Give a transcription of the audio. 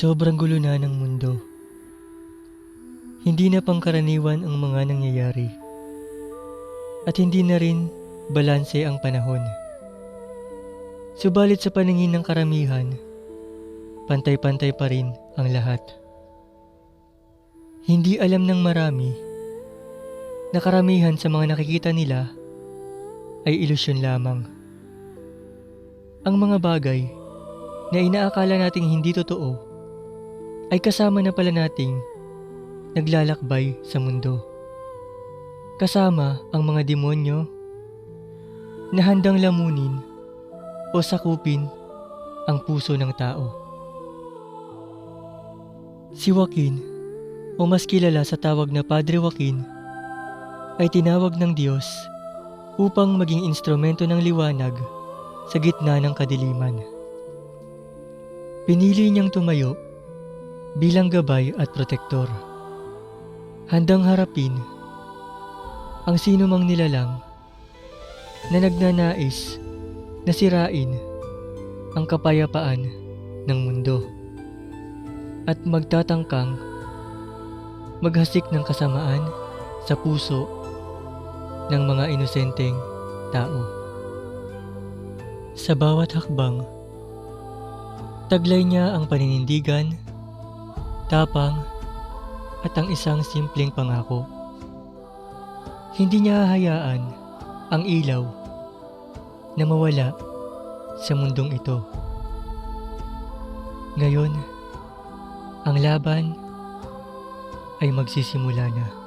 Sobrang gulo na ng mundo. Hindi na pangkaraniwan ang mga nangyayari. At hindi na rin balanse ang panahon. Subalit sa paningin ng karamihan, pantay-pantay pa rin ang lahat. Hindi alam ng marami na karamihan sa mga nakikita nila ay ilusyon lamang. Ang mga bagay na inaakala nating hindi totoo ay kasama na pala nating naglalakbay sa mundo. Kasama ang mga demonyo na handang lamunin o sakupin ang puso ng tao. Si Joaquin, o mas kilala sa tawag na Padre Joaquin, ay tinawag ng Diyos upang maging instrumento ng liwanag sa gitna ng kadiliman. Pinili niyang tumayo bilang gabay at protektor, handang harapin ang sino mang nilalang na nagnanais na sirain ang kapayapaan ng mundo at magtatangkang maghasik ng kasamaan sa puso ng mga inosenteng tao. Sa bawat hakbang, taglay niya ang paninindigan, tapang at ang isang simpleng pangako. Hindi niya hahayaan ang ilaw na mawala sa mundong ito. Ngayon, ang laban ay magsisimula na.